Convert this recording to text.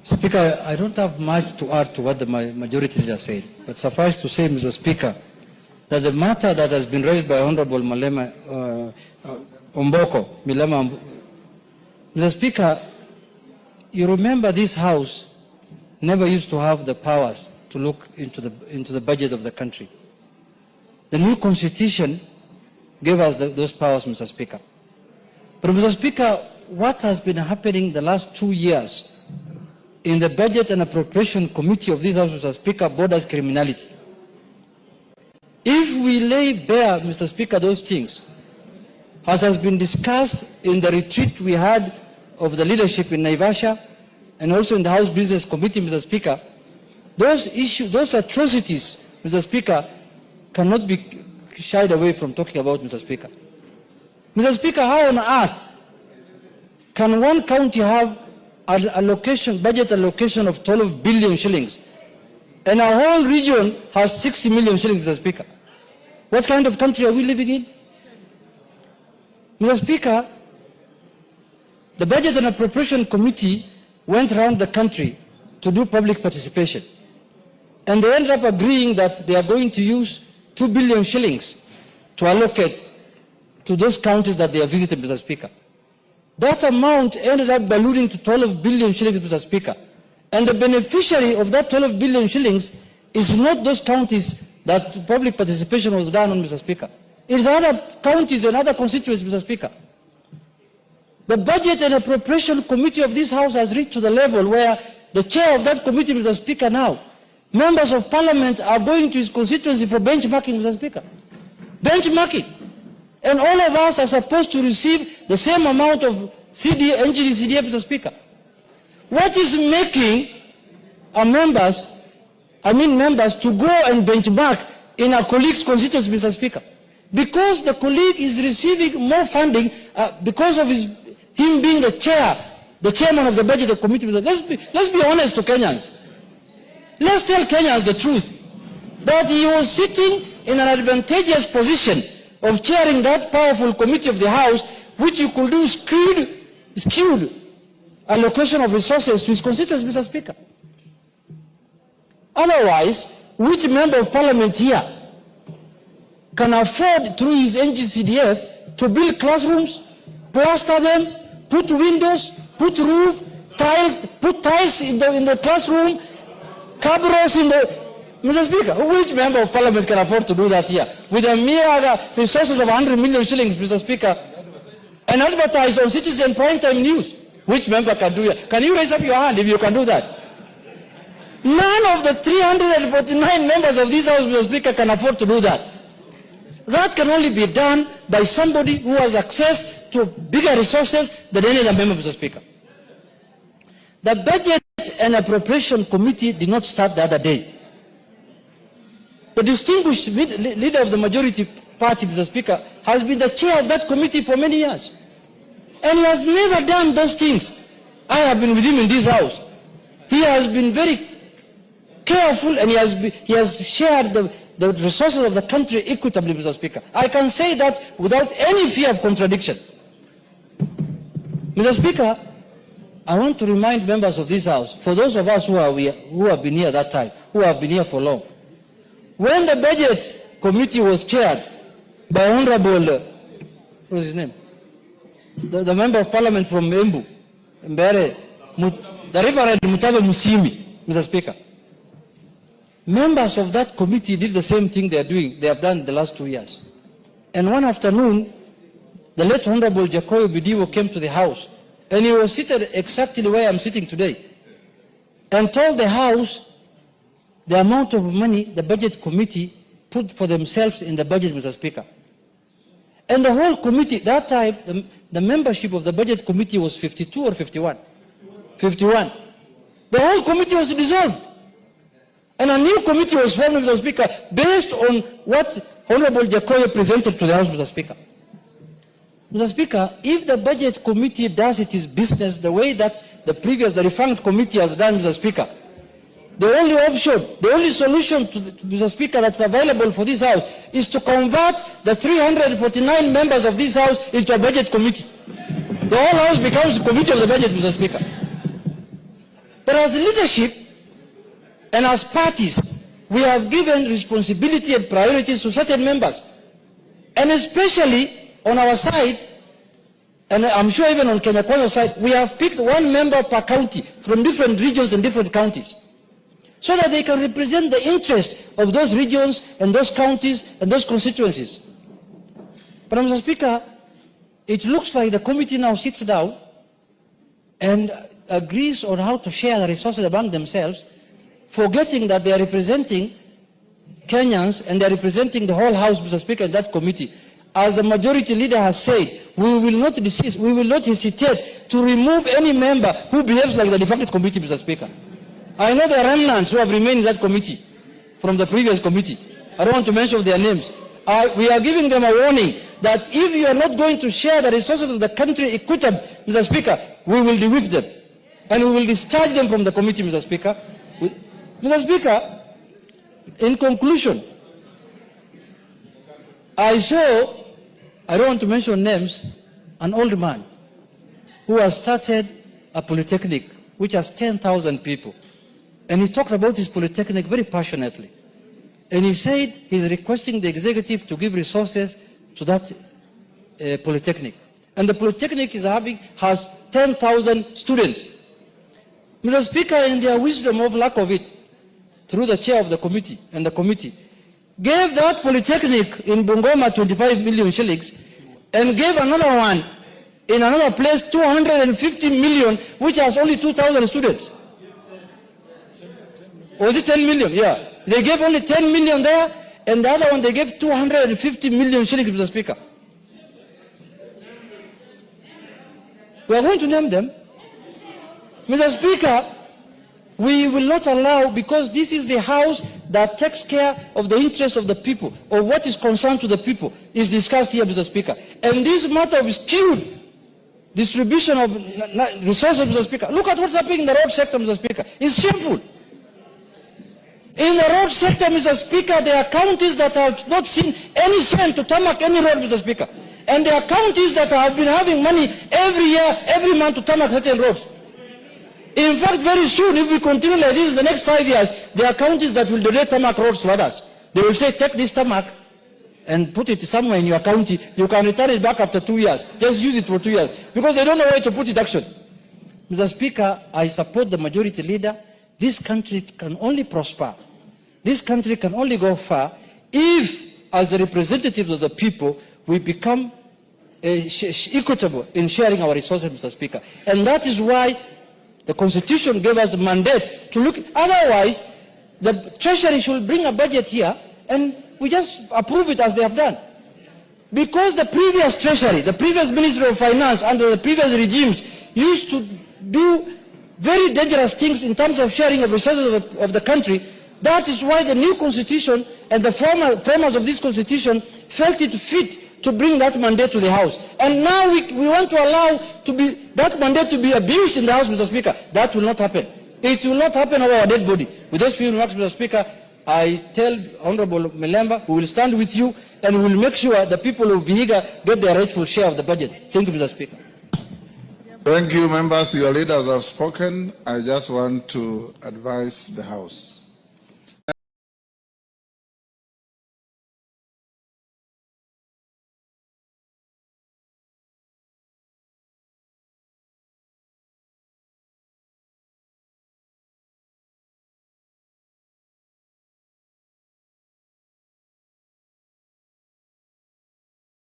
Speaker, I don't have much to add to what the majority leader said, but suffice to say, Mr. Speaker, that the matter that has been raised by Honorable Milema Mr. Speaker, you remember this House never used to have the powers to look into the budget of the country. The new Constitution gave us those powers, Mr. Speaker. But Mr. Speaker, what has been happening the last 2 years in the Budget and Appropriation Committee of this House, Mr. Speaker, borders criminality. If we lay bare, Mr. Speaker, those things, as has been discussed in the retreat we had of the leadership in Naivasha and also in the House Business Committee, Mr. Speaker, those issues, those atrocities, Mr. Speaker, cannot be shied away from talking about, Mr. Speaker. Mr. Speaker, how on earth can one county have an allocation, budget allocation of 12 billion shillings and our whole region has 60 million shillings, Mr. Speaker? What kind of country are we living in? Mr. Speaker, the Budget and Appropriation Committee went around the country to do public participation. And they ended up agreeing that they are going to use 2 billion shillings to allocate to those counties that they have visited, Mr. Speaker. That amount ended up ballooning to 12 billion shillings, Mr. Speaker. And the beneficiary of that 12 billion shillings is not those counties that public participation was done on, Mr. Speaker. It is other counties and other constituencies, Mr. Speaker. The Budget and Appropriation Committee of this House has reached to the level where the chair of that committee, Mr. Speaker, now, members of Parliament are going to his constituency for benchmarking, Mr. Speaker. Benchmarking. And all of us are supposed to receive the same amount of NGD CDA, Mr. Speaker. What is making our members to go and benchmark in our colleague's constituency, Mr. Speaker? Because the colleague is receiving more funding because of him being the chairman of the budget committee. Let's be honest to Kenyans. Let's tell Kenyans the truth, that he was sitting in an advantageous position of chairing that powerful committee of the House, which you could do skewed allocation of resources to his constituents, Mr. Speaker. Otherwise, which member of Parliament here can afford through his NGCDF to build classrooms, plaster them, put windows, put roof, put tiles in the classroom, cabros in the... Mr. Speaker, which member of Parliament can afford to do that here? With a mere resources of 100 million shillings, Mr. Speaker, and advertise on Citizen Primetime News. Which member can do that? Can you raise up your hand if you can do that? None of the 349 members of this House, Mr. Speaker, can afford to do that. That can only be done by somebody who has access to bigger resources than any other member, Mr. Speaker. The Budget and Appropriation Committee did not start the other day. The distinguished leader of the majority party, Mr. Speaker, has been the chair of that committee for many years. And he has never done those things. I have been with him in this House. He has been very careful and he has shared the resources of the country equitably, Mr. Speaker. I can say that without any fear of contradiction. Mr. Speaker, I want to remind members of this House, for those of us who have been here at that time, who have been here for long, when the Budget Committee was chaired by Honorable, what is his name? The Member of Parliament from Embu, Mbere, the Reverend Mutabe Musimi, Mr. Speaker. Members of that committee did the same thing they have done the last 2 years. And one afternoon, the late Honorable Jacoyo Bidiwo came to the House, and he was seated exactly where I'm sitting today, and told the House the amount of money the Budget Committee put for themselves in the budget, Mr. Speaker. And the whole committee, that time, the membership of the Budget Committee was 52 or 51? 51. The whole committee was dissolved. And a new committee was formed, Mr. Speaker, based on what Honorable Jacoyo presented to the House, Mr. Speaker. Mr. Speaker, if the Budget Committee does its business the way that the refunct committee has done, Mr. Speaker, the only option, the only solution to Mr. Speaker that's available for this House is to convert the 349 members of this House into a Budget Committee. The whole house becomes the committee of the budget, Mr. Speaker. But as leadership and as parties, we have given responsibility and priorities to certain members. And especially on our side, and I'm sure even on Kenya Kwanza's side, we have picked one member per county from different regions and different counties, so that they can represent the interest of those regions and those counties and those constituencies. But Mr. Speaker, it looks like the committee now sits down and agrees on how to share the resources among themselves, forgetting that they are representing Kenyans and they are representing the whole House, Mr. Speaker, in that committee. As the majority leader has said, we will not desist, we will not hesitate to remove any member who behaves like the defected committee, Mr. Speaker. I know there are remnants who have remained in that committee from the previous committee. I don't want to mention their names. We are giving them a warning that if you are not going to share the resources of the country equitably, Mr. Speaker, we will de-whip them and we will discharge them from the committee, Mr. Speaker. Mr. Speaker, in conclusion, I saw, I don't want to mention names, an old man who has started a polytechnic which has 10,000 people. And he talked about his polytechnic very passionately. And he said he's requesting the executive to give resources to that polytechnic. And the polytechnic has 10,000 students. Mr. Speaker, in their wisdom of lack of it, through the chair of the committee and the committee, gave that polytechnic in Bungoma 25 million shillings and gave another one in another place 250 million, which has only 2,000 students. Was it 10 million? Yeah. They gave only 10 million there, and the other one they gave 250 million shillings, Mr. Speaker. We are going to name them. Mr. Speaker, we will not allow, because this is the House that takes care of the interests of the people, of what is concerned to the people, is discussed here, Mr. Speaker. And this matter of skewed distribution of resources, Mr. Speaker. Look at what's happening in the road sector, Mr. Speaker. It's shameful. In the road sector, Mr. Speaker, there are counties that have not seen any cent to tarmac any road, Mr. Speaker. And there are counties that have been having money every year, every month to tarmac certain roads. In fact, very soon, if we continue like this in the next 5 years, there are counties that will donate tarmac roads to others. They will say, take this tarmac and put it somewhere in your county. You can return it back after 2 years. Just use it for 2 years. Because they don't know where to put it action. Mr. Speaker, I support the majority leader. This country can only prosper. This country can only go far if, as the representatives of the people, we become equitable in sharing our resources, Mr. Speaker. And that is why the Constitution gave us a mandate to look. Otherwise, the Treasury should bring a budget here and we just approve it as they have done. Because the previous Treasury, the previous Ministry of Finance under the previous regimes used to do very dangerous things in terms of sharing of resources of the country. That is why the new Constitution and the framers of this Constitution felt it fit to bring that mandate to the House. And now we want to allow that mandate to be abused in the House, Mr. Speaker. That will not happen. It will not happen over our dead body. With those few remarks, Mr. Speaker, I tell Honorable Melemba, we will stand with you and we will make sure the people of Vihiga get their rightful share of the budget. Thank you, Mr. Speaker. Thank you, members. Your leaders have spoken. I just want to advise the House.